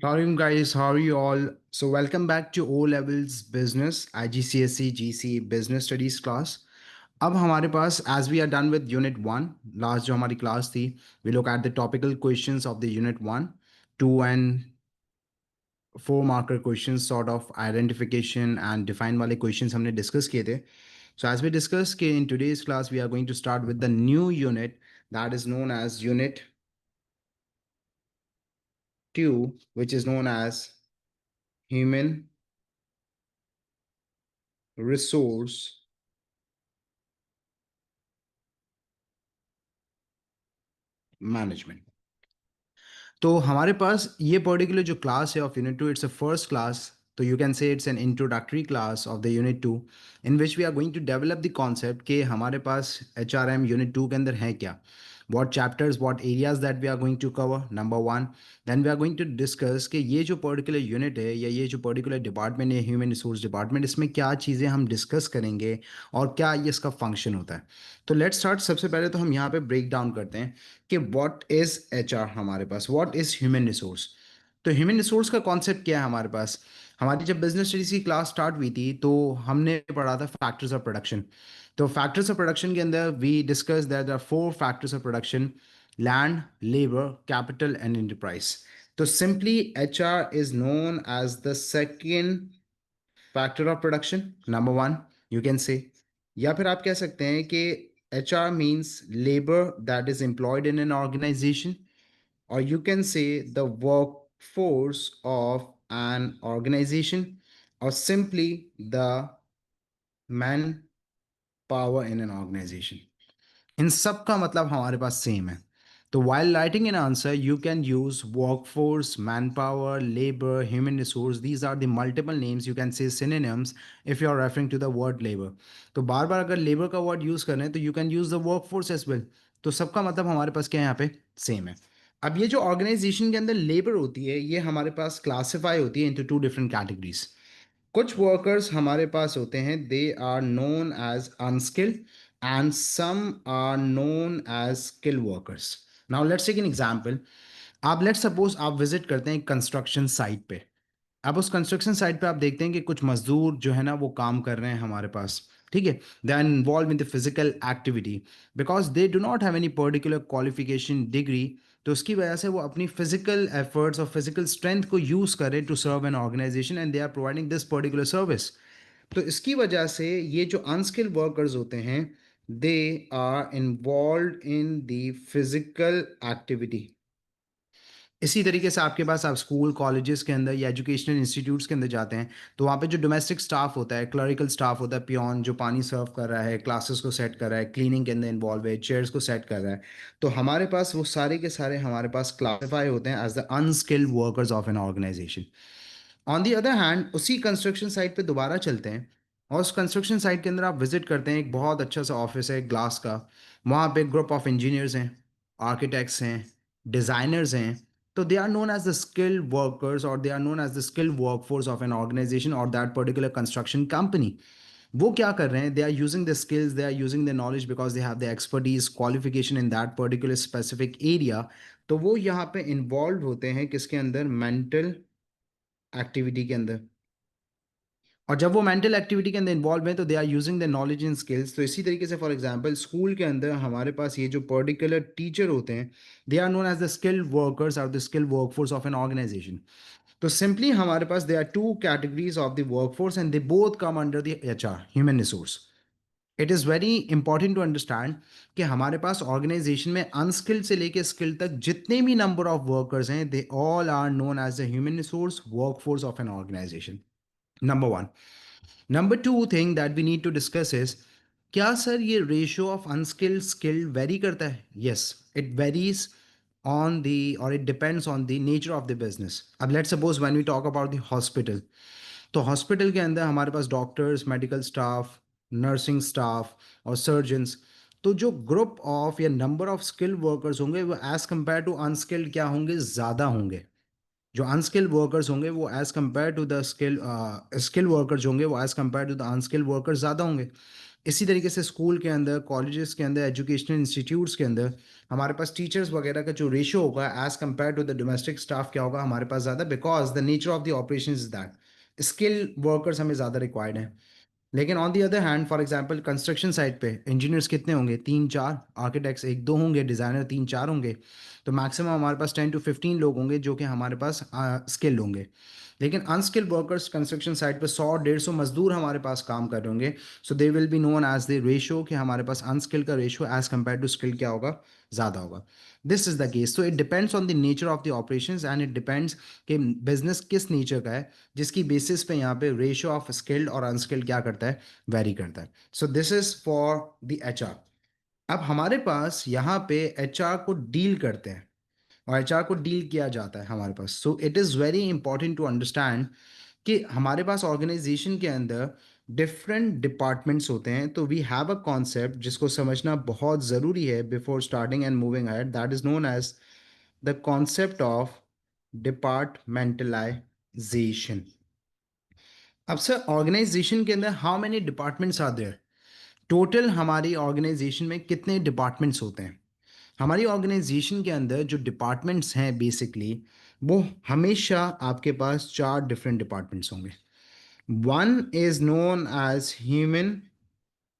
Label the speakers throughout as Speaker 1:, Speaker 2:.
Speaker 1: How are you guys? How are you all? So welcome back to O Levels Business IGCSE GC Business Studies class. अब हमारे पास as we are done with Unit 1, last जो हमारी class थी, we look at the topical questions of the Unit 1, 2 and 4 marker questions sort of identification and define वाले questions हमने discuss किए थे. So as we discussed कि in today's class we are going to start with the new unit that is known as Unit 2, which is known as Human Resource management. तो हमारे पास ये particular जो class है of unit two, it's a first class. तो you can say it's an introductory class of the unit two, in which we are going to develop the concept कि हमारे पास H R M unit two के अंदर है क्या, what chapters, what areas that we are going to cover, number one. Then we are going to discuss कि ये जो पर्टिकुलर यूनिट है या ये जो पर्टिकुलर डिपार्टमेंट है ह्यूमन रिसोर्स डिपार्टमेंट, इसमें क्या चीज़ें हम डिस्कस करेंगे और क्या ये इसका फंक्शन होता है. तो लेट्स स्टार्ट. सबसे पहले तो हम यहाँ पे ब्रेक डाउन करते हैं कि व्हाट इज़ एच आर हमारे पास, व्हाट इज़ ह्यूमन रिसोर्स. तो ह्यूमन रिसोर्स का कॉन्सेप्ट क्या है हमारे पास. हमारी जब बिजनेस स्टडीज की क्लास स्टार्ट हुई थी तो हमने पढ़ा था फैक्टर्स ऑफ प्रोडक्शन. तो फैक्टर्स ऑफ प्रोडक्शन के अंदर we discuss that there are four factors of production: land, labour, capital and enterprise. तो simply H R is known as the second factor of production, number one you can से. या फिर आप कह सकते हैं कि H R means labour that is employed in an organization, or you can say the workforce of an organization, or simply the manpower in an organization. इन सब का मतलब हमारे पास सेम है. तो while writing an answer you can use workforce, manpower, labor, human resource. These are the multiple names, you can say synonyms if you are referring to the word labor. तो बार बार अगर labor का word use कर रहे हैं तो you can use the workforce as well. तो सबका मतलब हमारे पास क्या है यहाँ पे, सेम है. अब ये जो ऑर्गेनाइजेशन के अंदर लेबर होती है ये हमारे पास क्लासिफाई होती है इनटू टू डिफरेंट कैटेगरीज. कुछ वर्कर्स हमारे पास होते हैं, they are known as unskilled and some are known as skill workers. Now let's take an example. आप लेट्स सपोज आप विजिट करते हैं कंस्ट्रक्शन साइट पे. अब उस कंस्ट्रक्शन साइट पे आप देखते हैं कि कुछ मजदूर जो है ना वो काम कर रहे हैं हमारे पास. ठीक है, they are involve in the physical activity because they do not have any particular qualification degree. तो उसकी वजह से वो अपनी फिजिकल एफर्ट्स और फिजिकल स्ट्रेंथ को यूज़ करें to serve an organization and they are providing this particular service. तो इसकी वजह से ये जो अनस्किल्ड वर्कर्स होते हैं they are involve in the physical activity. इसी तरीके से आपके पास आप स्कूल कॉलेजेस के अंदर या एजुकेशनल इंस्टीट्यूट्स के अंदर जाते हैं तो वहाँ पे जो डोमेस्टिक स्टाफ होता है, क्लरिकल स्टाफ होता है, पियोन जो पानी सर्व कर रहा है, क्लासेस को सेट कर रहा है, क्लीनिंग के अंदर इन्वॉल्व है, चेयर्स को सेट कर रहा है. तो हमारे पास वो सारे के सारे हमारे पास क्लासीफाई होते हैं as the unskilled workers of an organization. On the other hand उसी कंस्ट्रक्शन साइट पे दोबारा चलते हैं और उस कंस्ट्रक्शन साइट के अंदर आप विजिट करते हैं, एक बहुत अच्छा सा ऑफिस है ग्लास का. वहाँ पे ग्रुप ऑफ इंजीनियर्स हैं, आर्किटेक्ट्स हैं, डिज़ाइनर्स हैं. तो they are known as the skilled workers और they are known as the skilled workforce of an organisation और दैट पर्टिकुलर कंस्ट्रक्शन कंपनी. वो क्या कर रहे हैं, they are using the skills, they are using the knowledge because they have the expertise qualification in that particular specific area. तो वो यहाँ पे इन्वॉल्व होते हैं किसके अंदर, मेंटल एक्टिविटी के अंदर. और जब वो मेंटल एक्टिविटी के अंदर इन्वॉल्व हैं तो they are using the knowledge in skills. तो इसी तरीके से फॉर एग्जांपल स्कूल के अंदर हमारे पास ये जो पर्टिकुलर टीचर होते हैं they are known as the skilled workers और the skilled workforce of an organisation. तो सिंपली हमारे पास they are two categories of the workforce and they both come under the H R, human resource. It is very important to understand कि हमारे पास organisation में unskilled से लेके skilled तक जितने भी नंबर ऑफ वर्कर्स हैं they all are known as the human resource workforce of an organisation. Number one. Number two thing that we need to discuss is, क्या सर ये ratio of unskilled skilled vary करता है. Yes, it varies on the और it depends on the nature of the business. अब let's suppose when we talk about the hospital, तो hospital के अंदर हमारे पास doctors, medical staff, nursing staff और सर्जन्स. तो जो ग्रुप ऑफ या नंबर ऑफ स्किल्ड वर्कर्स होंगे वो एज कंपेयर टू अनस्किल्ड क्या होंगे, ज़्यादा होंगे. जो अनस्किल्ड वर्कर्स होंगे वो as compare to the skill workers होंगे वो as compare to the unskilled workers ज़्यादा होंगे. इसी तरीके से स्कूल के अंदर, कॉलेजेस के अंदर, एजुकेशनल इंस्टीट्यूट्स के अंदर हमारे पास टीचर्स वगैरह का जो रेशियो होगा as compare to the domestic staff क्या होगा हमारे पास ज़्यादा, because the nature of the operation is that skill workers हमें ज़्यादा रिक्वायर्ड हैं। लेकिन on the other hand, for example construction site पे इंजीनियर्स कितने होंगे? 3-4, आर्किटेक्ट्स 1-2 होंगे, डिज़ाइनर 3-4 होंगे। तो मैक्सिमम हमारे पास 10 to 15 लोग होंगे जो कि हमारे पास स्किल्ड होंगे। लेकिन अनस्किल्ड वर्कर्स कंस्ट्रक्शन साइट पे 100-150 मजदूर हमारे पास काम कर रहे होंगे। So they will be known as the ratio, कि हमारे पास अनस्किल्ड का ratio as compare to skilled क्या होगा? ज़्यादा होगा। This is the case. So it depends on the nature of the operations and it depends कि बिजनेस किस नेचर का है, जिसकी बेसिस पे यहाँ पे रेशियो ऑफ स्किल्ड और अनस्किल्ड क्या करता है? वेरी करता है। So this is for the HR. अब हमारे पास यहाँ पे एचआर को डील करते हैं और एचआर को डील किया जाता है हमारे पास। So it is very important to understand कि हमारे पास ऑर्गेनाइजेशन के अंदर डिफरेंट डिपार्टमेंट्स होते हैं। तो वी हैव अ कॉन्सेप्ट जिसको समझना बहुत ज़रूरी है before starting and moving ahead, that is known as the concept of departmentalization. अब सर, ऑर्गेनाइजेशन के अंदर how many departments are there? Total हमारी ऑर्गेनाइजेशन में कितने डिपार्टमेंट्स होते हैं? हमारी ऑर्गेनाइजेशन के अंदर जो डिपार्टमेंट्स हैं बेसिकली, वो हमेशा आपके पास 4 डिफरेंट डिपार्टमेंट्स होंगे। One is known as human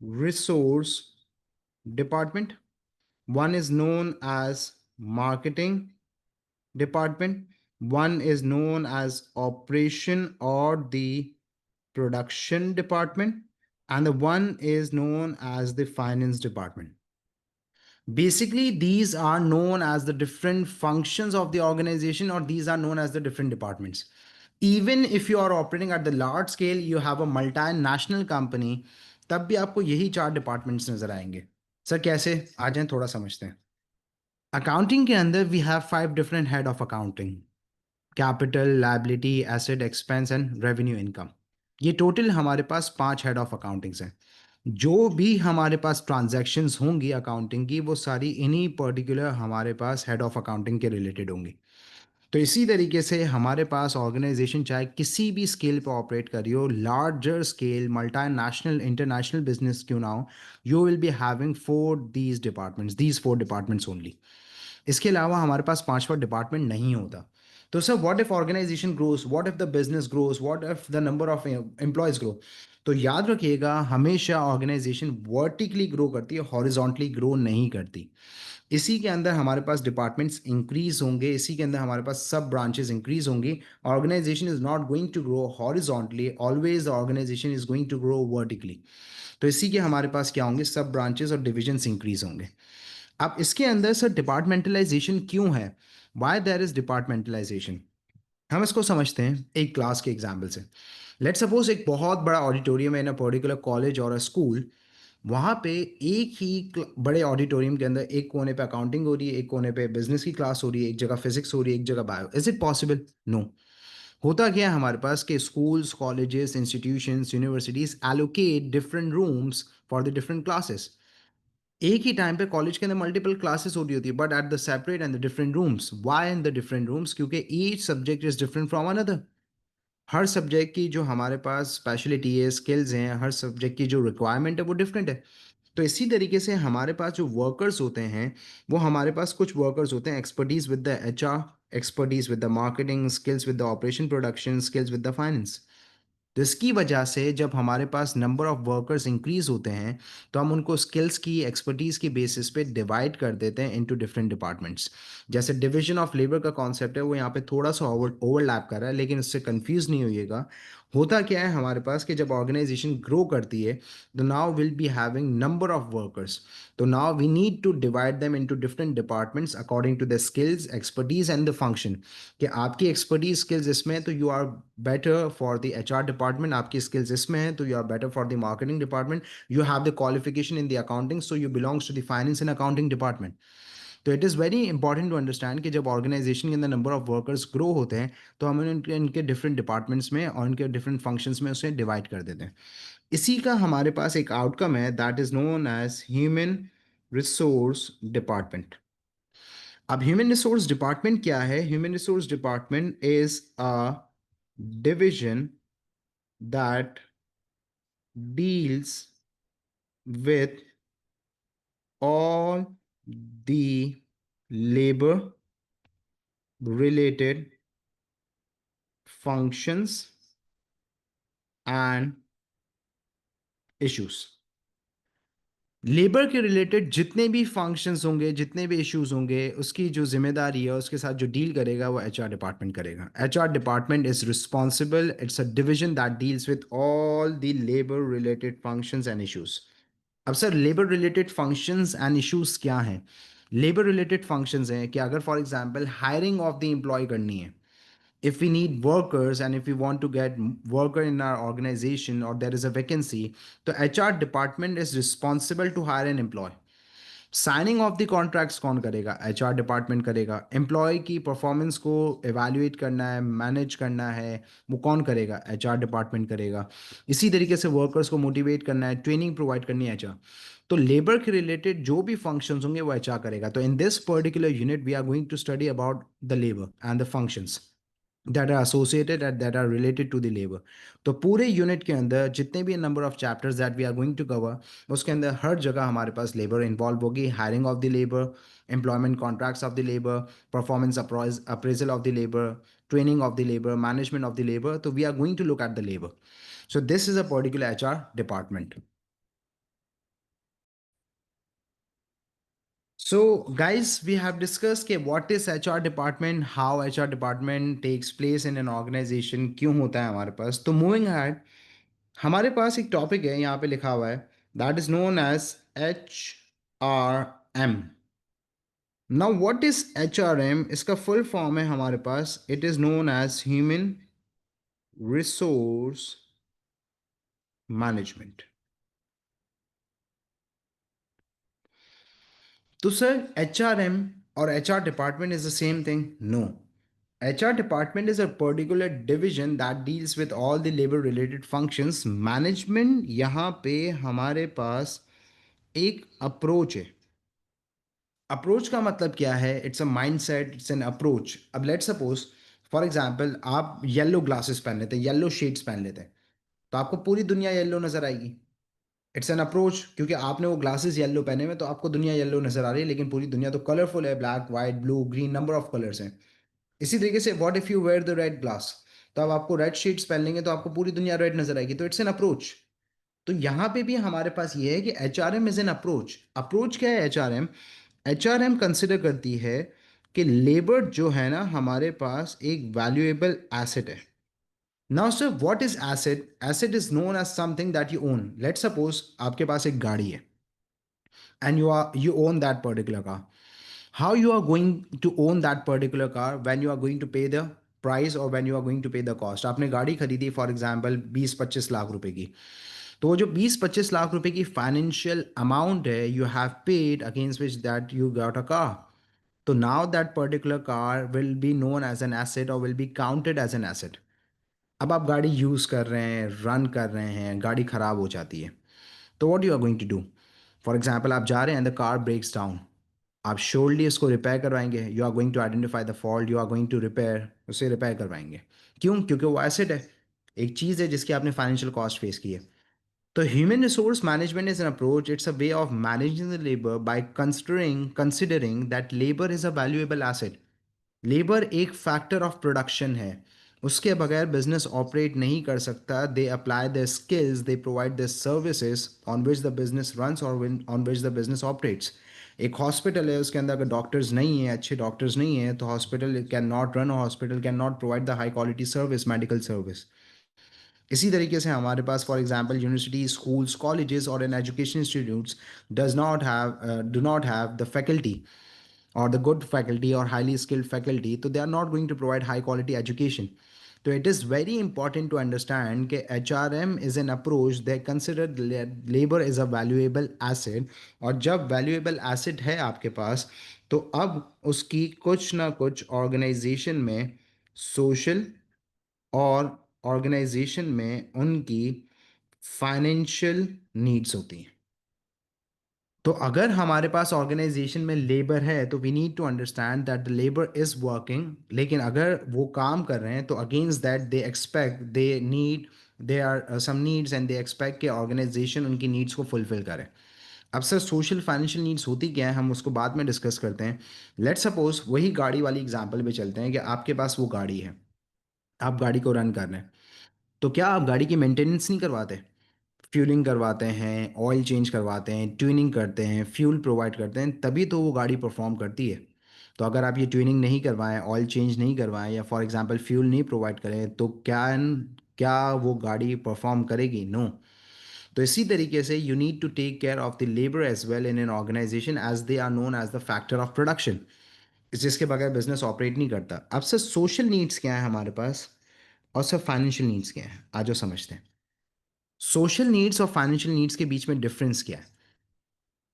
Speaker 1: resource department, one is known as marketing department, one is known as operation or the production department, and the one is known as the finance department. Basically, these are known as the different functions of the organization, or these are known as the different departments. Even if you are operating at the large scale, you have a multinational company, तब भी आपको यही 4 departments नजर आएंगे। Sir कैसे? आ जाएं थोड़ा समझते हैं। अकाउंटिंग के अंदर we have 5 different head of accounting: capital, liability, asset, expense and revenue income. ये टोटल हमारे पास 5 हेड ऑफ अकाउंटिंग्स हैं। जो भी हमारे पास ट्रांजैक्शंस होंगी अकाउंटिंग की, वो सारी इन्हीं पर्टिकुलर हमारे पास हेड ऑफ अकाउंटिंग के रिलेटेड होंगी। तो इसी तरीके से हमारे पास ऑर्गेनाइजेशन चाहे किसी भी स्केल पर ऑपरेट कर रही हो, larger scale, multinational, international business क्यों ना हो, you will be having 4 departments only. इसके अलावा हमारे पास 5वां डिपार्टमेंट नहीं होता। तो sir, what if organization grows, what if the business grows, what if the number of employees grow? तो याद रखिएगा, हमेशा ऑर्गेनाइजेशन वर्टिकली ग्रो करती है, हॉरिजॉन्टली ग्रो नहीं करती। इसी के अंदर हमारे पास डिपार्टमेंट्स इंक्रीज होंगे, इसी के अंदर हमारे पास सब ब्रांचेस इंक्रीज होंगी। Organization is not going to grow horizontally, always the organisation is going to grow vertically. तो इसी के हमारे पास क्या होंगे? सब ब्रांचेस और डिविजन्स इंक्रीज होंगे। अब इसके अंदर सर डिपार्टमेंटलाइजेशन क्यों है? Why there is departmentalization? हम इसको समझते हैं एक क्लास के एग्जाम्पल से। लेट सपोज एक बहुत बड़ा ऑडिटोरियम है इन अ पर्टिकुलर कॉलेज और अ स्कूल। वहाँ पे एक ही बड़े ऑडिटोरियम के अंदर एक कोने पे अकाउंटिंग हो रही है, एक कोने पे बिजनेस की क्लास हो रही है, एक जगह फिजिक्स हो रही है, एक जगह bio. Is it possible? No. होता क्या है हमारे पास कि schools, colleges, institutions, universities allocate different rooms for the different classes. एक ही टाइम पे कॉलेज के अंदर मल्टीपल क्लासेस हो रही होती है, but at the separate and the different rooms. Why in the different rooms? क्योंकि each subject is different from another. हर सब्जेक्ट की जो हमारे पास स्पेशलिटी है, स्किल्स हैं, हर सब्जेक्ट की जो रिक्वायरमेंट है वो डिफरेंट है। तो इसी तरीके से हमारे पास जो वर्कर्स होते हैं, वो हमारे पास कुछ वर्कर्स होते हैं expertise with the HR, expertise with the marketing, skills with the operation production, skills with the finance. तो इसकी वजह से जब हमारे पास नंबर ऑफ वर्कर्स इंक्रीज होते हैं, तो हम उनको स्किल्स की, एक्सपर्टीज़ की बेसिस पे डिवाइड कर देते हैं इनटू डिफरेंट डिपार्टमेंट्स। जैसे डिवीजन ऑफ लेबर का कॉन्सेप्ट है, वो यहाँ पे थोड़ा सा ओवरलैप कर रहा है, लेकिन उससे कंफ्यूज नहीं होइएगा। होता क्या है हमारे पास कि जब ऑर्गेनाइजेशन ग्रो करती है, तो now will be having number of workers. तो now we need to divide them into different departments according to the skills, expertise and the function. कि आपकी एक्सपर्टीज स्किल्स इसमें है तो you are better for the HR department, आपकी skills इसमें है तो you are better for the marketing department, you have the qualification in the accounting, so you belongs to the finance and accounting department. तो it is very important to understand कि जब organisation के अंदर number of workers grow होते हैं, तो हम इनके इनके डिफरेंट डिपार्टमेंट्स में और इनके डिफरेंट फंक्शंस में उसे डिवाइड कर देते हैं। इसी का हमारे पास एक आउटकम है, that is known as human resource department. अब ह्यूमन रिसोर्स डिपार्टमेंट क्या है? Human resource department is a division that deals with all the labor related functions and issues. Labour के रिलेटेड जितने भी फंक्शंस होंगे, जितने भी इश्यूज होंगे, उसकी जो जिम्मेदारी है, उसके साथ जो डील करेगा वो एचआर डिपार्टमेंट करेगा. HR department is responsible, it's a division that deals with all the labour related functions and issues. अब sir, labour related functions and issues क्या हैं? लेबर रिलेटेड फंक्शंस हैं कि अगर for example hiring of the employ करनी है, if we need workers and if we want to get worker in our organization or there is a vacancy, the HR department is responsible to hire an employee. Signing off the contracts कौन करेगा? HR department करेगा. Employ की performance को evaluate करना है, manage करना है, वो कौन करेगा? एचआर डिपार्टमेंट करेगा. इसी तरीके से वर्कर्स को मोटिवेट करना है, ट्रेनिंग प्रोवाइड करनी है, एचआर. तो लेबर के रिलेटेड जो भी फंक्शंस होंगे वो एचआर करेगा. तो in this particular unit we are going to study about the labour and the functions that are associated and that are related to the labor. तो पूरे यूनिट के अंदर जितने भी number of chapters that we are going to cover, उसके अंदर हर जगह हमारे पास लेबर इन्वॉल्व होगी. Hiring of the labour, employment contracts of the labour, performance appraisal of the labour, training of the labour, management of the labour. तो we are going to look at the labour. So this is a particular HR department. So, guys, we have discussed कि what is HR department, how HR department takes place in an organization, क्यों होता है हमारे पास. तो moving ahead, हमारे पास एक टॉपिक है यहाँ पे लिखा हुआ है, that is known as HRM. Now, what is HRM? इसका full form है हमारे पास, it is known as Human Resource Management. तो सर, HRM और HR department is the same thing? No. HR department is a particular division that deals with all the labor related functions. Management यहाँ पे हमारे पास एक approach है. Approach का मतलब क्या है? It's a mind set, it's an approach. अब लेट सपोज फॉर एग्जाम्पल आप येलो ग्लासेस पहन लेते हैं, येलो शेड्स पहन लेते हैं, तो आपको पूरी दुनिया येलो नजर आएगी. इट्स एन अप्रोच, क्योंकि आपने वो ग्लासेस येलो पहने हुए, तो आपको दुनिया येलो नजर आ रही है, लेकिन पूरी दुनिया तो कलरफुल है, black, white, blue, green, number of colours हैं. इसी तरीके से what if you wear the red glass, तो अब आपको रेड शीट्स पहन लेंगे तो आपको पूरी दुनिया रेड नजर आएगी. तो इट्स एन अप्रोच. तो यहाँ पे भी हमारे पास ये है कि H R M is an approach. Approach क्या है? H R M, H R M consider करती है कि लेबर जो है ना हमारे पास एक वैल्यूएबल एसेट है. Now sir, what is asset? Asset is known as something that you own. Let suppose आपके पास एक गाड़ी है and you own that particular car. How you are going to own that particular car? When you are going to pay the price or when you are going to pay the cost. आपने गाड़ी खरीदी for example 20-25 lakh रुपए की, तो वो जो 20-25 लाख रुपए की फाइनेंशियल अमाउंट है, you have paid against which that you got a car. तो now that particular car will be known as an asset और will be counted as an asset. अब आप गाड़ी यूज़ कर रहे हैं, रन कर रहे हैं, गाड़ी ख़राब हो जाती है, तो what you are going to do? For example आप जा रहे हैं, द कार ब्रेक्स डाउन, आप श्योरली इसको रिपेयर करवाएंगे. You are going to identify the fault, you are going to repair, उसे रिपेयर करवाएंगे. क्यों? क्योंकि वो एसेट है, एक चीज़ है जिसकी आपने फाइनेंशियल कॉस्ट फेस की है. तो human resource management is an approach, it's a way of managing the labour by considering that labour is a valuable asset. Labour एक फैक्टर ऑफ प्रोडक्शन है, उसके बगैर बिजनेस ऑपरेट नहीं कर सकता. They apply the skills, they provide the services on which the business runs और on which the business operates. एक hospital है, उसके अंदर अगर डॉक्टर्स नहीं हैं, अच्छे डॉक्टर्स नहीं हैं, तो hospital can not run, hospital can not provide the high quality service, medical service. इसी तरीके से हमारे पास for example university, schools, colleges और an education institutes do not have the faculty or the good faculty or highly skilled faculty, so they are not going to provide high quality education. So it is very important to understand that HRM is an approach. They consider labor is a valuable asset, और जब valuable asset है आपके पास, तो अब उसकी कुछ ना कुछ ऑर्गेनाइजेशन में सोशल और ऑर्गेनाइजेशन में उनकी फाइनेंशियल नीड्स होती हैं. तो अगर हमारे पास ऑर्गेनाइजेशन में लेबर है, तो we need to understand that the labour is working, लेकिन अगर वो काम कर रहे हैं तो against that they expect, they need they are some needs and they expect कि ऑर्गेनाइजेशन उनकी नीड्स को फुलफिल करे। अब सर सोशल फाइनेंशियल नीड्स होती क्या है, हम उसको बाद में डिस्कस करते हैं। लेट सपोज वही गाड़ी वाली एग्जांपल पे चलते हैं कि आपके पास वो गाड़ी है, आप गाड़ी को रन कर रहे हैं, तो क्या आप गाड़ी की मेंटेनेंस नहीं करवाते? फ्यूलिंग करवाते हैं, ऑयल चेंज करवाते हैं, ट्यूनिंग करते हैं, फ्यूल प्रोवाइड करते हैं, तभी तो वो गाड़ी परफॉर्म करती है। तो अगर आप ये ट्यूनिंग नहीं करवाएं, ऑयल चेंज नहीं करवाएं या फॉर एग्जांपल फ्यूल नहीं प्रोवाइड करें, तो क्या वो गाड़ी परफॉर्म करेगी? नो। तो इसी तरीके से you need to take care of the labour as well in an organisation as they are known as the factor of production, जिसके बगैर बिजनेस ऑपरेट नहीं करता। अब सर सोशल नीड्स क्या है हमारे पास, और सर फाइनेंशियल नीड्स क्या है, आज जो समझते हैं सोशल नीड्स और फाइनेंशियल नीड्स के बीच में डिफरेंस क्या है।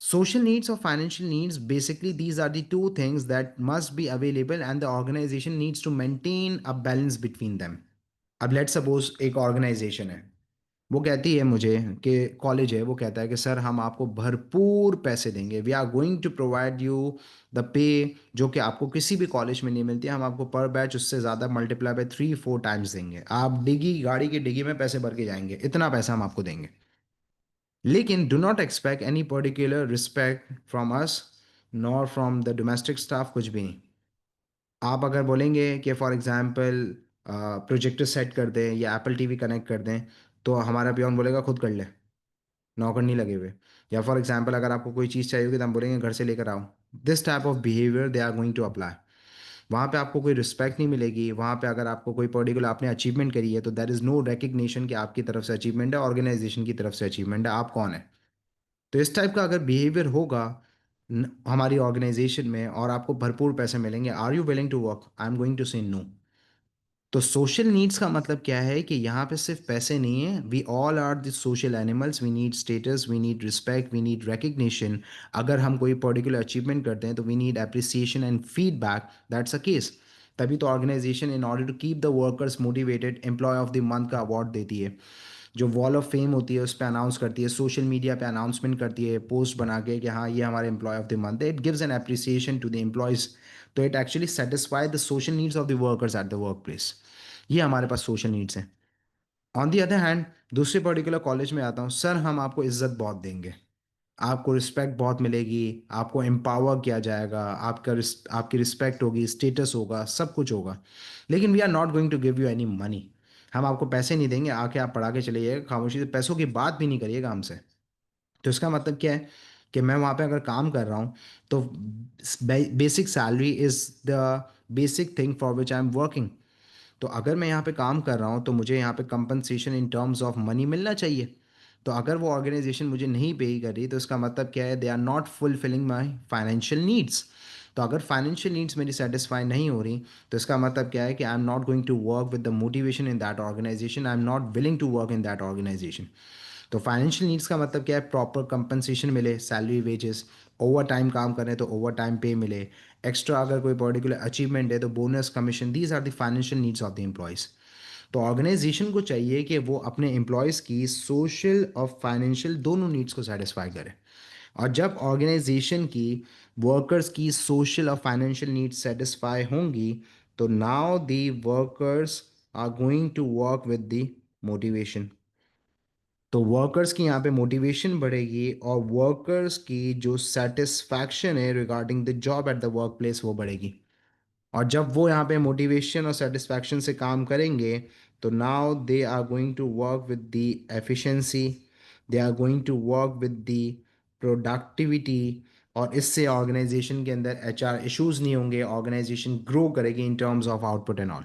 Speaker 1: Social needs or financial needs, basically, these are the two things that must be available, and the organization needs to maintain a balance between them. अब लेट सपोज एक organisation है, वो कहती है मुझे कि कॉलेज है, वो कहता है कि सर हम आपको भरपूर पैसे देंगे, we are going to provide you the pay, जो कि आपको किसी भी कॉलेज में नहीं मिलती है, हम आपको पर बैच उससे ज़्यादा मल्टीप्लाई बाय 3-4 टाइम्स देंगे, आप डिगी गाड़ी की डिगी में पैसे भर के जाएंगे, इतना पैसा हम आपको देंगे। लेकिन do not expect any particular respect from us, nor from the domestic staff, कुछ भी नहीं। आप अगर बोलेंगे कि फॉर एग्जांपल प्रोजेक्टर सेट कर दें या एप्पल टीवी कनेक्ट कर दें, तो हमारा पियोन बोलेगा खुद कर ले, नौकर नहीं लगे हुए। या फॉर एग्जांपल अगर आपको कोई चीज़ चाहिए होगी तो हम बोलेंगे घर से लेकर आओ। This type of behaviour they are going to apply. वहाँ पे आपको कोई रिस्पेक्ट नहीं मिलेगी। वहाँ पे अगर आपको कोई पर्टिकुलर आपने अचीवमेंट करी है तो देर इज़ नो रिकग्निशन कि आपकी तरफ से अचीवमेंट है, ऑर्गेनाइजेशन की तरफ से अचीवमेंट है, आप कौन है। तो इस टाइप का अगर बिहेवियर होगा हमारी ऑर्गेनाइजेशन में और आपको भरपूर पैसे मिलेंगे, are you willing to work? I am going to say no. तो सोशल नीड्स का मतलब क्या है कि यहाँ पे सिर्फ पैसे नहीं है, we all are the social animals, we need status, we need respect, we need recognition. अगर हम कोई पर्टिकुलर अचीवमेंट करते हैं तो we need appreciation and feedback, that's a case. तभी तो organisation in order to keep the workers motivated employee of the month का award देती है, जो वॉल ऑफ फेम होती है उस पर अनाउंस करती है, सोशल मीडिया पे अनाउंसमेंट करती है पोस्ट बना के कि हाँ ये हमारे एम्प्लॉय ऑफ द मंथ है, it gives an appreciation to the employees. तो it actually satisfy the social needs of the workers at the work place. ये हमारे पास सोशल नीड्स हैं। ऑन दी अदर हैंड, दूसरे पर्टिकुलर कॉलेज में आता हूँ, सर हम आपको इज्जत बहुत देंगे, आपको रिस्पेक्ट बहुत मिलेगी, आपको एम्पावर किया जाएगा, आपकी रिस्पेक्ट होगी, स्टेटस होगा, सब कुछ होगा, लेकिन we are not going to give you any money. हम आपको पैसे नहीं देंगे, आके आप पढ़ा के चले जाइएगा, खामोशी से पैसों की बात भी नहीं करिएगा हमसे। तो इसका मतलब क्या है कि मैं वहाँ पे अगर काम कर रहा हूँ तो basic salary is the basic thing for which I am working. तो अगर मैं यहाँ पे काम कर रहा हूँ तो मुझे यहाँ पे compensation in terms of money मिलना चाहिए। तो अगर वो ऑर्गेनाइजेशन मुझे नहीं पे कर रही तो इसका मतलब क्या है, they are not fulfilling my financial needs. तो अगर फाइनेंशियल नीड्स मेरी सेटिस्फाई नहीं हो रही तो इसका मतलब क्या है कि I am not going to work with the motivation in that organisation, I am not willing to work in that organisation. तो फाइनेंशियल नीड्स का मतलब क्या है, प्रॉपर कंपनसेशन मिले, सैलरी, वेजेस, ओवर टाइम काम करें तो ओवर टाइम पे मिले, एक्स्ट्रा अगर कोई पर्टिकुलर अचीवमेंट है तो bonus, commission, these are the financial needs of the employees. तो ऑर्गेनाइजेशन को चाहिए कि वो अपने एम्प्लॉयज़ की सोशल और फाइनेंशियल दोनों नीड्स को सेटिस्फाई करे। और जब ऑर्गेनाइजेशन की वर्कर्स की सोशल और फाइनेंशियल नीड्स सेटिस्फाई होंगी तो now the workers are going to work with the motivation. तो वर्कर्स की यहाँ पे मोटिवेशन बढ़ेगी और वर्कर्स की जो सेटिस्फैक्शन है regarding the job at the work place वो बढ़ेगी। और जब वो यहाँ पे मोटिवेशन और सेटिस्फैक्शन से काम करेंगे तो now they are going to work with the efficiency, they are going to work with the productivity. और इससे ऑर्गेनाइजेशन के अंदर एचआर इश्यूज नहीं होंगे, ऑर्गेनाइजेशन ग्रो करेगी इन terms of output and all.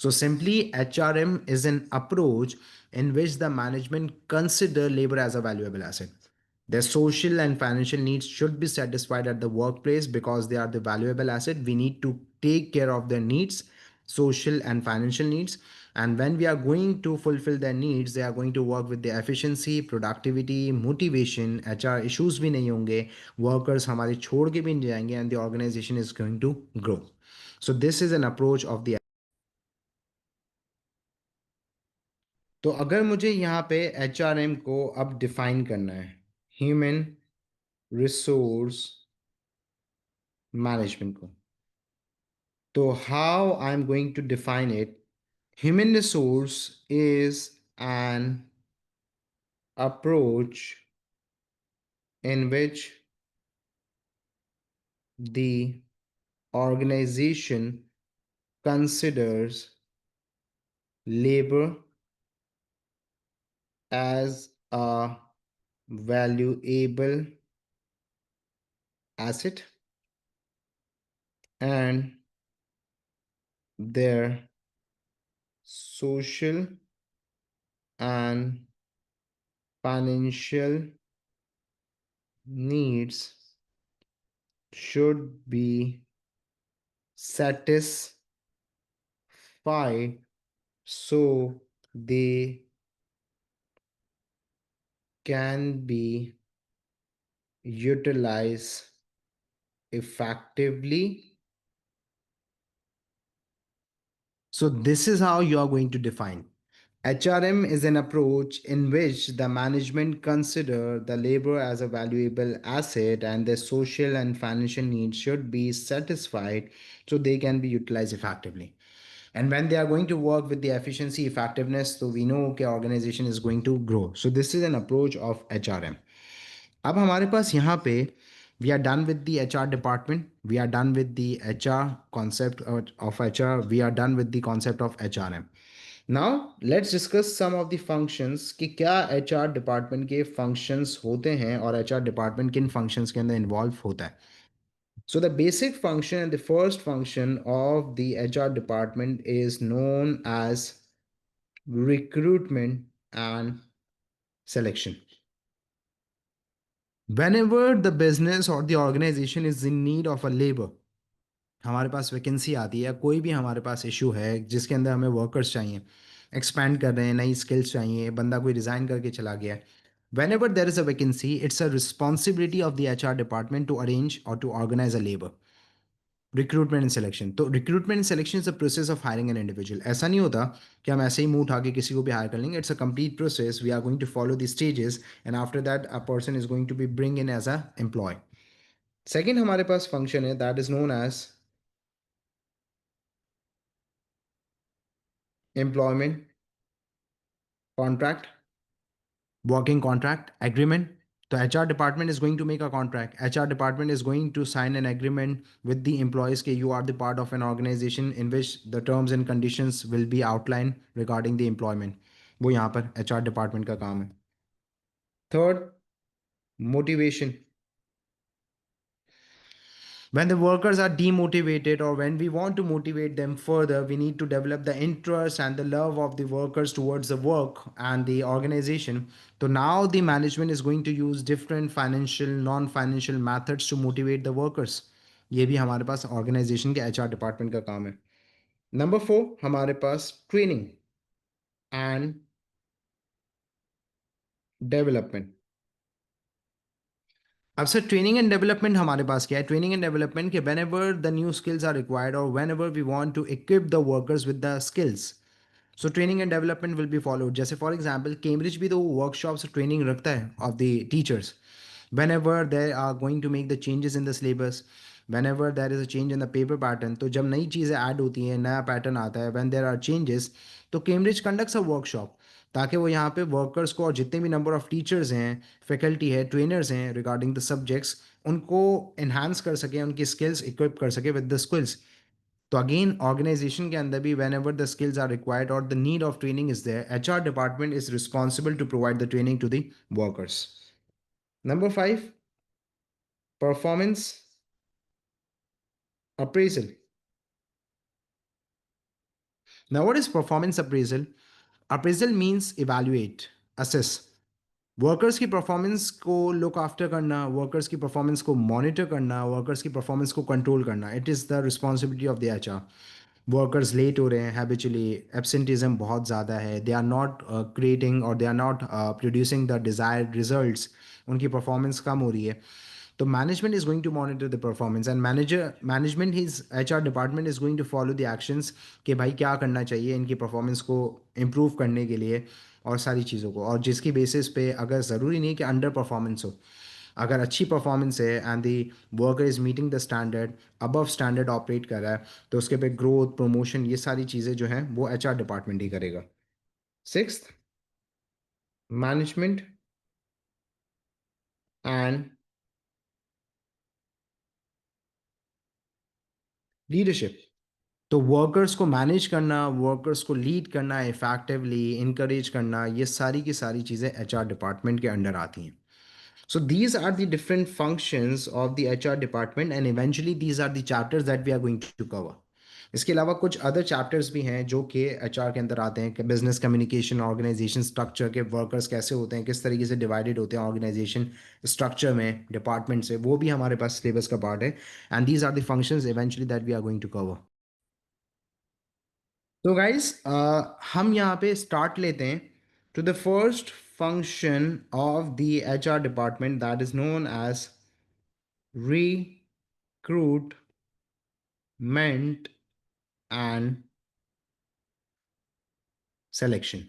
Speaker 1: So simply HRM is an approach in which the management consider labor as a valuable asset. Their social and financial needs should be satisfied at the workplace because they are the valuable asset. We need to take care of their needs, social and financial needs. And when we are going to fulfill their needs, they are going to work with the efficiency, productivity, motivation, HR issues भी नहीं होंगे, workers हमारे छोड़ के भी नहीं जाएंगे, and the organization is going to grow. So this is an approach of the। तो अगर मुझे यहाँ पे HRM को अब डिफाइन करना है, ह्यूमन रिसोर्स मैनेजमेंट को, तो how I am going to define it. Human resource is an approach in which the organization considers labor as a valuable asset and their social and financial needs should be satisfied so they can be utilized effectively. So, this is how you are going to define. HRM is an approach in which the management consider the labor as a valuable asset and their social and financial needs should be satisfied so they can be utilized effectively. And when they are going to work with the efficiency effectiveness, so we know okay organization is going to grow. So this is an approach of HRM. अब हमारे पास यहाँ पे we are done with the HR department, we are done with the HR concept of HR, we are done with the concept of HRM. Now let's discuss some of the functions कि क्या HR department के functions होते हैं और HR department किन functions के अंदर involve होता है. So the basic function and the first function of the HR department is known as recruitment and selection. Whenever the business or the organization is in need of a labor, हमारे पास vacancy आती है, कोई भी हमारे pass issue है जिसके अंदर हमें वर्कर्स चाहिए, एक्सपैंड कर रहे हैं, नई स्किल्स चाहिए, बंदा कोई रिज़ाइन करके चला गया है. Whenever there is a vacancy, it's a responsibility of the HR department to arrange or to organize a labor. Recruitment and selection, तो recruitment and selection is the process of hiring an individual. ऐसा नहीं होता कि हम ऐसे ही मुंह उठा के किसी को भी हायर कर लेंगे. It's a complete process. We are going to follow the stages and after that a person is going to be bring in as a employee. Second हमारे पास फंक्शन है that is known as employment contract, working contract agreement. The HR department is going to make a contract. HR department is going to sign an agreement with the employees कि you are the part of an organization in which the terms and conditions will be outlined regarding the employment. वो यहाँ पर HR department का काम है. Third, motivation. When the workers are demotivated or when we want to motivate them further, we need to develop the interest and the love of the workers towards the work and the organization. So now the management is going to use different financial, non-financial methods to motivate the workers. ये भी हमारे पास organization के HR department का काम है. Number 4 हमारे पास ट्रेनिंग एंड डेवलपमेंट. अब सर ट्रेनिंग एंड डेवलपमेंट हमारे पास क्या है? ट्रेनिंग एंड डेवलपमेंट के whenever the new skills are required और whenever we want to equip the workers with the skills, so training and development will be followed. जैसे for example Cambridge भी तो workshops training रखता है of the teachers. whenever they are going to make the changes in the syllabus, whenever there is a change in the paper pattern, तो जब नई चीज़ें add होती हैं, नया पैटर्न आता है, when there are changes, तो केम्ब्रिज कंडक्ट्स अ वर्कशॉप ताकि वो यहाँ पे वर्कर्स को और जितने भी नंबर ऑफ टीचर्स हैं, फैकल्टी है, ट्रेनर्स हैं रिगार्डिंग द सब्जेक्ट्स, उनको इन्हांस कर सकें, उनकी स्किल्स इक्विप कर सके विद द स्किल्स. तो अगेन ऑर्गेनाइजेशन के अंदर भी whenever the skills are required और the need of training is there, HR department is responsible to provide the training to the workers. Number 5, performance appraisal. Now, what is performance appraisal? Appraisal means evaluate, assess. Workers की performance को look after करना, workers की performance को monitor करना, workers की performance को control करना, it is the responsibility of the HR. Workers late हो रहे हैं हैबिचुअली, एब्सेंटिज्म बहुत ज़्यादा है, दे आर नॉट क्रिएटिंग और they are not producing the desired results, उनकी परफॉर्मेंस कम हो रही है. तो management is going to monitor the performance and management his HR department is going to follow the actions कि भाई क्या करना चाहिए इनकी परफॉर्मेंस को इम्प्रूव करने के लिए और सारी चीज़ों को, और जिसकी बेसिस पे अगर ज़रूरी नहीं कि अंडर परफॉर्मेंस हो, अगर अच्छी परफॉर्मेंस है and the worker is meeting the standard, above standard operate कर रहा है, तो उसके पे ग्रोथ प्रमोशन ये सारी चीज़ें जो हैं वो HR डिपार्टमेंट ही करेगा. Sixth, management and leadership. तो वर्कर्स को मैनेज करना, वर्कर्स को लीड करना इफेक्टिवली, इनकरेज करना, ये सारी की सारी चीज़ें एचआर डिपार्टमेंट के अंडर आती हैं। So these are the different functions of the HR department and eventually these are the chapters that we are going to cover. इसके अलावा कुछ अदर चैप्टर्स भी हैं जो कि एचआर के अंदर आते हैं, कि बिजनेस कम्युनिकेशन, ऑर्गेनाइजेशन स्ट्रक्चर के वर्कर्स कैसे होते हैं, किस तरीके से डिवाइडेड होते हैं ऑर्गेनाइजेशन स्ट्रक्चर में डिपार्टमेंट से, वो भी हमारे पास सिलेबस का पार्ट है। And these are the functions eventually that we are going to cover. तो गाइस हम यहाँ पे स्टार्ट लेते हैं to the first function of the HR department that is known as recruitment and selection.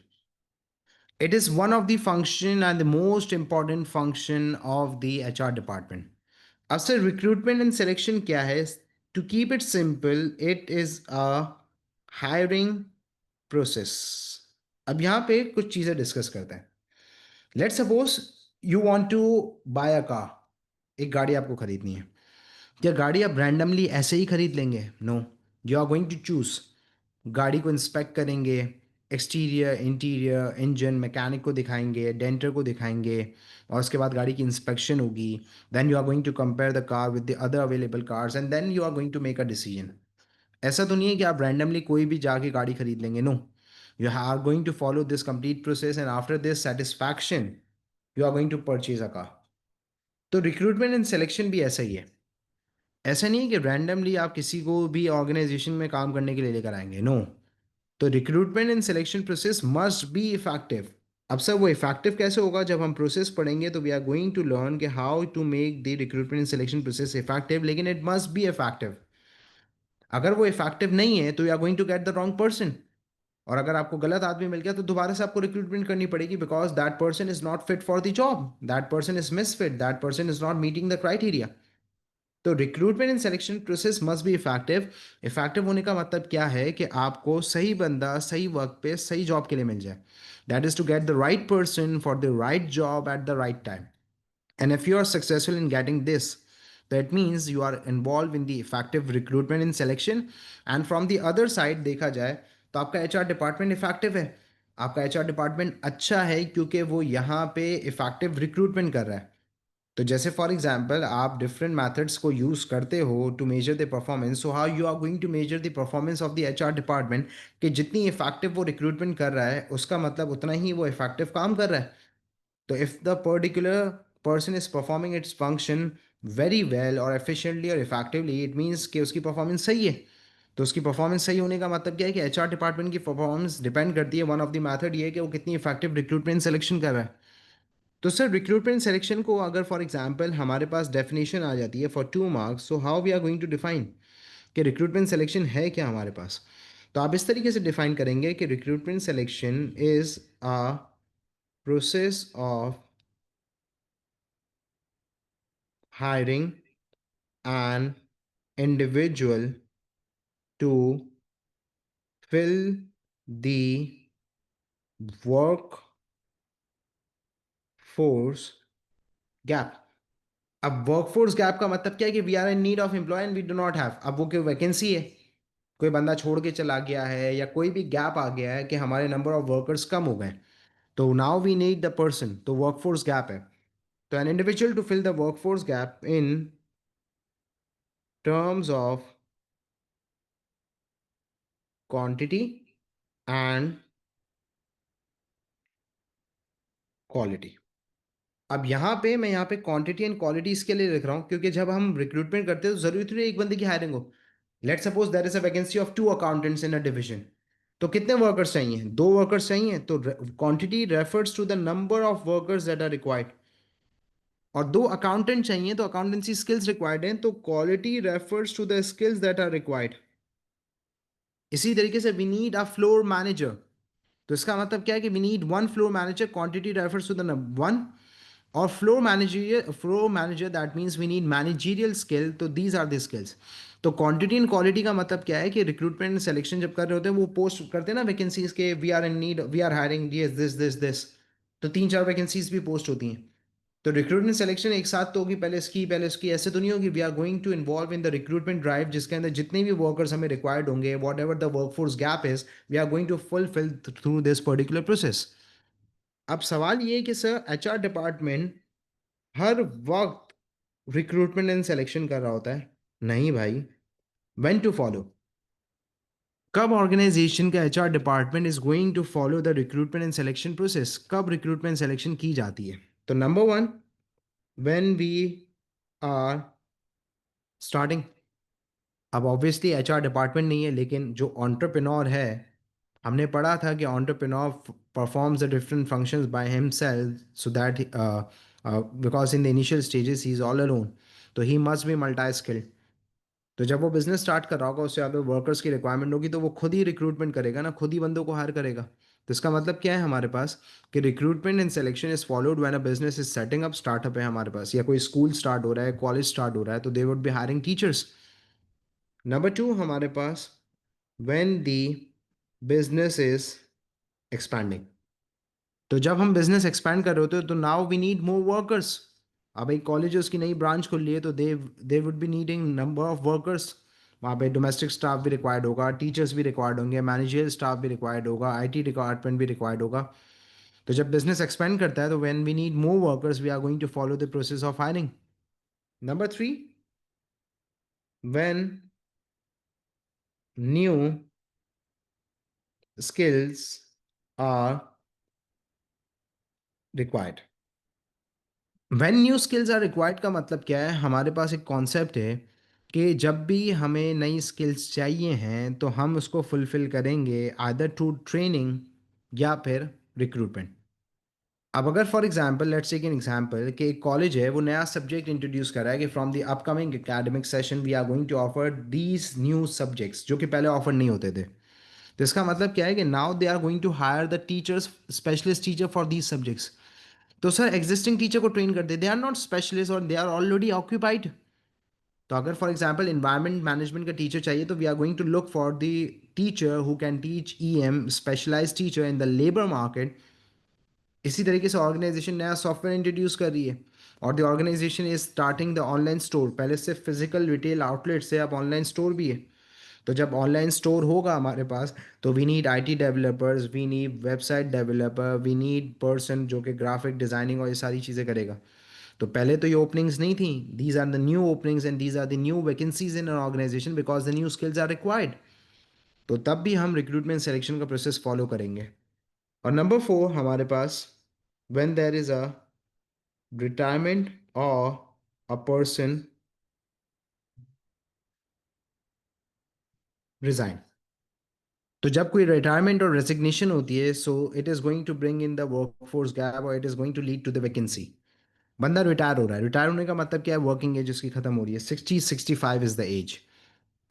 Speaker 1: It is one of the function and the most important function of the HR department. अब sir recruitment and selection क्या है? To keep it simple, it is a hiring process. अब यहाँ पे कुछ चीज़ें discuss करते हैं। Let suppose you want to buy a car, एक गाड़ी आपको खरीदनी है। क्या गाड़ी आप रैंडमली ऐसे ही खरीद लेंगे? No, you are going to choose. गाड़ी को इंस्पेक्ट करेंगे, एक्सटीरियर, इंटीरियर, इंजन, मैकेनिक को दिखाएंगे, डेंटर को दिखाएंगे, और उसके बाद गाड़ी की इंस्पेक्शन होगी। Then you are going to compare the car with the other available cars and then you are going to make a decision. ऐसा तो नहीं है कि आप रैंडमली कोई भी जाके गाड़ी खरीद लेंगे। No, you are going to follow this complete process and after this satisfaction you are going to purchase a car. तो रिक्रूटमेंट एंड सिलेक्शन भी ऐसा ही है। ऐसा नहीं है कि रैंडमली आप किसी को भी ऑर्गेनाइजेशन में काम करने के लिए लेकर आएंगे। नो, तो recruitment and selection process must be effective. अब सर वो इफेक्टिव कैसे होगा? जब हम प्रोसेस पढ़ेंगे तो we are going to learn कि how to make the recruitment and selection process effective, लेकिन इट मस्ट बी इफेक्टिव। अगर वो इफेक्टिव नहीं है तो you are going to get the wrong person, और अगर आपको गलत आदमी मिल गया तो दोबारा से आपको रिक्रूटमेंट करनी पड़ेगी, because that person is not fit for the job, that person is misfit, that person is not meeting the criteria. तो recruitment and selection process must be effective. Effective होने का मतलब क्या है? कि आपको सही बंदा सही वक्त पे सही जॉब के लिए मिल जाए। That is to get the right person for the right job at the right time. And if you are successful in getting this, that means you are involved in the effective recruitment and selection. And from the other side देखा जाए तो आपका HR department effective है। आपका HR department अच्छा है क्योंकि वो यहाँ पे इफेक्टिव रिक्रूटमेंट कर रहा है। तो जैसे फॉर एग्जांपल आप डिफरेंट मेथड्स को यूज़ करते हो to measure the performance, so how you are going to measure the performance of the HR department, कि जितनी इफेक्टिव वो रिक्रूटमेंट कर रहा है उसका मतलब उतना ही वो इफेक्टिव काम कर रहा है। So if the particular person is performing its function very well or efficiently or effectively, it means कि उसकी परफॉर्मेंस सही है। तो उसकी परफॉर्मेंस सही होने का मतलब क्या है? कि एचआर डिपार्टमेंट की परफॉर्मेंस डिपेंड करती है, वन ऑफ द मैथड ये है कि वो कितनी इफेक्टिव रिक्रूटमेंट सिलेक्शन कर रहा है। तो सर रिक्रूटमेंट सिलेक्शन को अगर फॉर एग्जांपल हमारे पास डेफिनेशन आ जाती है for 2 marks, so how we are going to define कि रिक्रूटमेंट सिलेक्शन है क्या हमारे पास? तो आप इस तरीके से डिफाइन करेंगे कि recruitment selection is a process of hiring an individual to fill the workforce gap। अब वर्कफोर्स गैप का मतलब क्या है? कि we are in need of employee and we do not have. अब वो कोई वैकेंसी है, कोई बंदा छोड़ के चला गया है, या कोई भी गैप आ गया है कि हमारे नंबर ऑफ वर्कर्स कम हो गए, तो now we need the person, तो वर्कफोर्स गैप है। तो an individual to fill the workforce gap in terms of quantity and quality. अब यहाँ पे मैं यहाँ पे क्वांटिटी एंड क्वालिटी इसके लिए लिख रहा हूँ क्योंकि जब हम रिक्रूटमेंट करते हैं तो जरूरी थोड़ी एक बंदे की हायरिंग हो। Let suppose there is a vacancy of 2 accountants in a division. तो कितने वर्कर्स चाहिए? 2 वर्कर्स चाहिए। तो quantity refers to the number of workers that are required, और 2 अकाउंटेंट चाहिए तो अकाउंटेंसी स्किल्स रिक्वायर्ड हैं, तो quality refers to the skills that are required. इसी तरीके से we need a floor manager. तो इसका मतलब क्या है? कि we need 1 floor manager, quantity refers to the 1। और flow manager that means we need managerial skill, तो दीज आर द स्किल्स। तो क्वांटिटी एंड क्वालिटी का मतलब क्या है? कि रिक्रूटमेंट एंड सिलेक्शन जब कर रहे होते हैं वो पोस्ट करते हैं ना वैकेंसीज के, we are in need, we are hiring this this this this, तो 3-4 वैकेंसीज भी पोस्ट होती हैं। तो रिक्रूटमेंट सिलेक्शन एक साथ तो होगी, पहले इसकी ऐसे तो नहीं होगी। We are going to involve in the recruitment drive, जिसके अंदर जितने भी वर्कर्स हमें रिक्वायर्ड होंगे, whatever the workforce gap is, we are going to fulfil through this particular process. अब सवाल ये है कि सर एचआर डिपार्टमेंट हर वक्त रिक्रूटमेंट एंड सिलेक्शन कर रहा होता है? नहीं भाई। व्हेन टू फॉलो, कब ऑर्गेनाइजेशन का HR department is going to follow the recruitment and selection process, कब रिक्रूटमेंट सिलेक्शन की जाती है? तो number one, when we are starting. अब ऑब्वियसली एचआर डिपार्टमेंट नहीं है, लेकिन जो एंटरप्रेन्योर है, हमने पढ़ा था कि entrepreneur performs the different functions by himself, so that because in the initial stages he is all alone, तो he must be multi skilled. तो जब वो बिजनेस स्टार्ट कर रहा होगा, उससे अगर वर्कर्स की रिक्वायरमेंट होगी, तो वो खुद ही रिक्रूटमेंट करेगा ना, खुद ही बंदों को हायर करेगा। तो इसका मतलब क्या है हमारे पास, कि recruitment and selection is followed when a business is setting up, startup है हमारे पास, या कोई स्कूल स्टार्ट हो रहा है, कॉलेज स्टार्ट हो रहा है, तो they would be hiring teachers. Number two हमारे पास, when the business is expanding. तो जब हम बिजनेस एक्सपैंड कर रहे होते हैं, तो now we need more workers. अब एक कॉलेज उसकी नई ब्रांच खुल रही है, तो they would be needing number of workers. वहाँ पे डोमेस्टिक स्टाफ भी रिक्वायर्ड होगा, टीचर्स भी रिक्वायर्ड होंगे, मैनेजरियल स्टाफ भी रिक्वायर्ड होगा, आईटी डिपार्टमेंट भी रिक्वायर्ड होगा। तो जब बिजनेस एक्सपेंड करता है, तो when we need more workers, we are going to follow the process of hiring. Number three, when new skills are required. When new skills are required का मतलब क्या है, हमारे पास एक कॉन्सेप्ट है कि जब भी हमें नई स्किल्स चाहिए हैं, तो हम उसको फुलफिल करेंगे आइदर थ्रू ट्रेनिंग या फिर रिक्रूटमेंट। अब अगर for example, let's take an example, कि एक कॉलेज है, वो नया सब्जेक्ट इंट्रोड्यूस कर रहा है कि from the upcoming academic session we are going to offer these new subjects, जो कि पहले ऑफर नहीं होते थे। तो इसका मतलब क्या है कि now they are going to hire the teachers, specialist teacher for these subjects. तो सर एग्जिस्टिंग टीचर को ट्रेन कर दे आर नॉट स्पेशलिस्ट और दे आर ऑलरेडी ऑक्यूपाइड। तो अगर फॉर एग्जांपल इन्वायरमेंट मैनेजमेंट का टीचर चाहिए, तो we are going to look for the teacher who can teach them, specialise teacher in the labour market. इसी तरीके से organisation नया सॉफ्टवेयर इंट्रोड्यूस कर रही है, और the organisation is starting the online store. पहले से फिजिकल रिटेल आउटलेट से अब ऑनलाइन स्टोर भी है। तो जब ऑनलाइन स्टोर होगा हमारे पास, तो we need IT developers, we need website developer, we need person जो कि ग्राफिक डिजाइनिंग और ये सारी चीज़ें करेगा। तो पहले तो ये ओपनिंग्स नहीं थी, these are the new openings and these are the new vacancies in an organization because the new skills are required. तो तब भी हम रिक्रूटमेंट सिलेक्शन का प्रोसेस फॉलो करेंगे। और नंबर फोर हमारे पास, when there is a retirement और अ पर्सन रिजाइन। तो जब कोई रिटायरमेंट और रेजिग्नेशन होती है, so it is going to bring in the workforce gap, और it is going to lead to the vacancy. बंदा रिटायर हो रहा है, रिटायर होने का मतलब क्या है, वर्किंग एज उसकी खत्म हो रही है, 60-65 इज द एज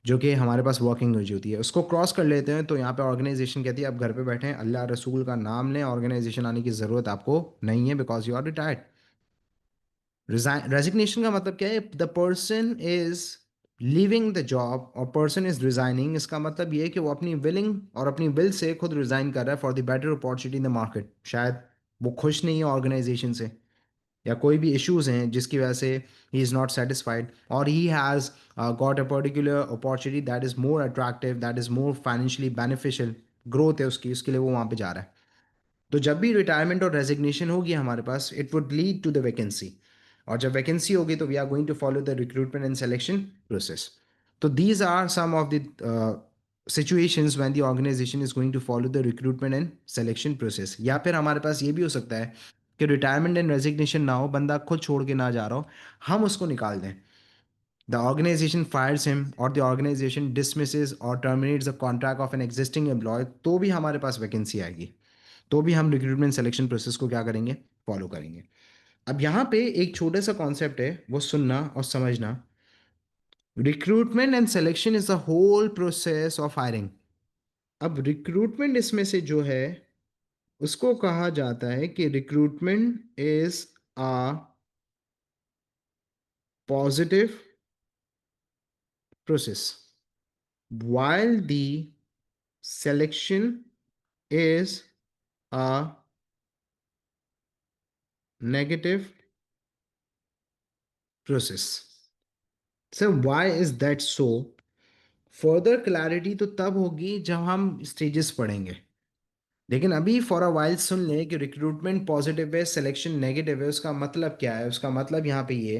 Speaker 1: जो कि हमारे पास वर्किंग एज होती है। उसको क्रॉस कर लेते हैं, तो यहाँ पे ऑर्गेनाइजेशन कहती है आप घर पे बैठे हैं, अल्लाह रसूल का नाम लें, ऑर्गेनाइजेशन आने की ज़रूरत आपको नहीं है, because you are retired. Resignation का मतलब क्या है, the person is leaving the job और पर्सन इज रिजाइनिंग। इसका मतलब ये है कि वो अपनी विलिंग और अपनी विल से खुद रिजाइन कर रहा है for the better opportunity in the market. शायद वो खुश नहीं है ऑर्गेनाइजेशन से, या कोई भी इश्यूज हैं जिसकी वजह से ही इज़ नॉट सेटिस्फाइड, और he has got a particular opportunity that is more attractive, that is more financially beneficial, growth है उसकी, उसके लिए वो वहाँ पे जा रहा है। तो जब भी रिटायरमेंट और रेजिग्नेशन होगी हमारे पास, it would lead to the vacancy. और जब वैकेंसी होगी, तो we are going to follow the recruitment and selection process. तो these are some of the situations when the organization is going to follow the recruitment and selection process। या फिर हमारे पास ये भी हो सकता है कि रिटायरमेंट एंड रेजिग्नेशन ना हो, बंदा खुद छोड़ के ना जा रहा हो, हम उसको निकाल दें। द ऑर्गेनाइजेशन फायर्स हिम, और द ऑर्गेनाइजेशन डिसमिसेस और terminates the contract of an existing employee, तो भी हमारे पास वैकेंसी आएगी। तो भी हम रिक्रूटमेंट सिलेक्शन प्रोसेस को क्या करेंगे, फॉलो करेंगे। अब यहाँ पे एक छोटा सा कॉन्सेप्ट है, वो सुनना और समझना। Recruitment and selection is the whole process of hiring. अब रिक्रूटमेंट इसमें से जो है, उसको कहा जाता है कि recruitment is a positive process, while the selection is a negative process. So why is that so? Further clarity तो तब होगी जब हम स्टेजेस पढ़ेंगे, लेकिन अभी फॉर अ वाइल सुन लें कि रिक्रूटमेंट पॉजिटिव है, सिलेक्शन नेगेटिव है। उसका मतलब क्या है? उसका मतलब यहाँ पे ये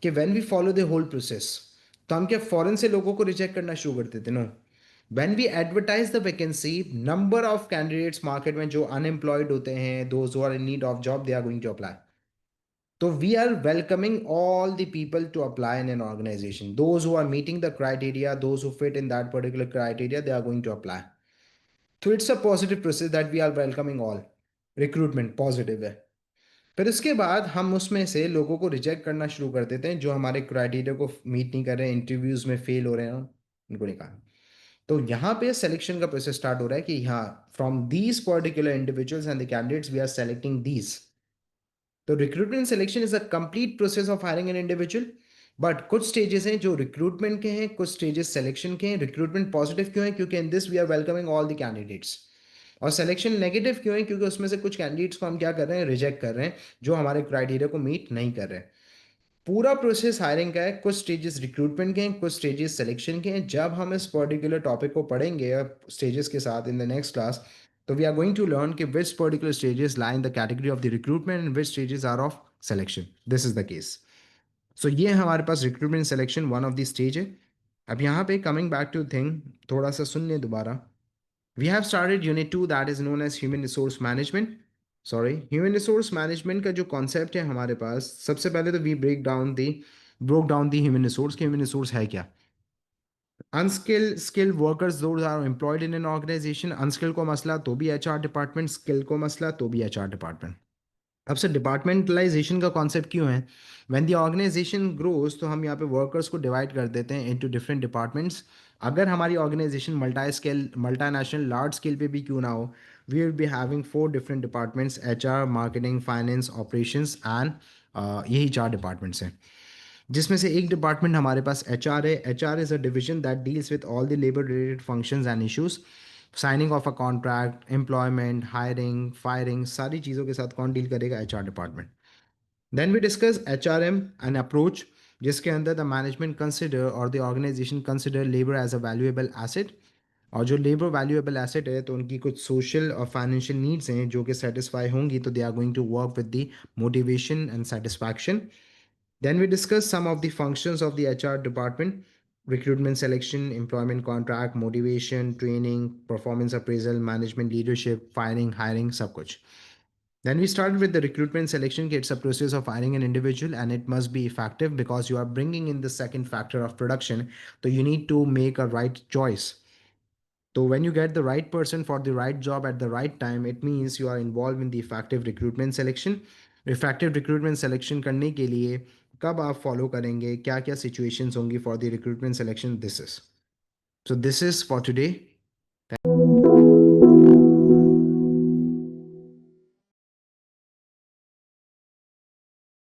Speaker 1: कि when we follow the whole process, तो हम क्या फॉरेन से लोगों को रिजेक्ट करना शुरू कर देते? No. When we advertise the vacancy, number of candidates market में जो अनएम्प्लॉयड होते हैं, those who are in need of job, they are going to apply. So we are welcoming all the people to apply in an organization. Those who are meeting the criteria, those who fit in that particular criteria, they are going to apply. So it's a positive process that we are welcoming all. Recruitment positive है। फिर उसके बाद हम उसमें से लोगों को reject करना शुरू कर देते हैं जो हमारे क्राइटेरिया को मीट नहीं कर रहे हैं, इंटरव्यूज में फेल हो रहे हैं, उनको निकाल। तो यहाँ पे सिलेक्शन का प्रोसेस स्टार्ट हो रहा है कि हाँ, from these particular individuals and the candidates we are selecting these. तो recruitment selection is a complete process of hiring an individual. But कुछ स्टेजेस हैं जो रिक्रूटमेंट के हैं, कुछ स्टेजेस सिलेक्शन के हैं। रिक्रूटमेंट पॉजिटिव क्यों है? क्योंकि in this we are welcoming all the candidates. और सिलेक्शन नेगेटिव क्यों है? क्योंकि उसमें से कुछ कैंडिडेट्स को हम क्या कर रहे हैं? रिजेक्ट कर रहे हैं, जो हमारे क्राइटेरिया को मीट नहीं कर रहे हैं। पूरा प्रोसेस हायरिंग का है, कुछ स्टेजेस रिक्रूटमेंट के हैं, कुछ स्टेजेस सिलेक्शन के हैं। जब हम इस पर्टिकुलर टॉपिक को पढ़ेंगे स्टेजेस के साथ इन द नेक्स्ट क्लास, तो we are going to learn कि which particular stages lie in the category of the recruitment and which stages are of selection. This is the case. So ये हमारे पास recruitment selection one of the stage है। अब यहाँ पे coming back to thing, थोड़ा सा सुन लें दोबारा। We have started unit 2 that is known as human resource management. Sorry, human resource management का जो कॉन्सेप्ट है हमारे पास, सबसे पहले तो we broke down the human resource कि human resource है क्या। Unskilled skilled workers those are employed in an organisation. Unskilled को मसला तो भी एचआर डिपार्टमेंट, स्किल को मसला तो भी एचआर डिपार्टमेंट। अब से डिपार्टमेंटलाइजेशन का कॉन्सेप्ट क्यों है? व्हेन द ऑर्गेनाइजेशन ग्रोज, तो हम यहाँ पे वर्कर्स को डिवाइड कर देते हैं इनटू डिफरेंट डिपार्टमेंट्स। अगर हमारी ऑर्गेनाइजेशन मल्टानेशनल लार्ज स्केल पे भी क्यों ना हो, we will be having 4 different departments: HR, marketing, finance, operations and यही 4 डिपार्टमेंट्स हैं। जिसमें से एक डिपार्टमेंट हमारे पास एचआर है। HR is a division that deals with all the labour related functions and issues. Signing of a contract, employment, hiring, firing, सारी चीज़ों के साथ कौन डील करेगा? HR department. Then we discuss HRM an approach, जिसके अंदर the management consider और the organisation consider labour as a valuable asset. और जो लेबर वैल्यूएबल एसेट है, तो उनकी कुछ सोशल और फाइनेंशियल नीड्स हैं जो कि सेटिस्फाई होंगी, तो they are going to work with the motivation and satisfaction. Then we discuss some of the functions of the HR department: recruitment, selection, employment contract, motivation, training, performance appraisal, management leadership, firing, hiring, सब कुछ. Then we started with the recruitment selection. It's a process of hiring an individual and it must be effective because you are bringing in the second factor of production. So you need to make a right choice. So when you get the right person for the right job at the right time, it means you are involved in the effective recruitment selection. Effective recruitment selection करने के लिए कब आप follow करेंगे, क्या क्या situations होंगी for the recruitment selection? This is, so this is for today.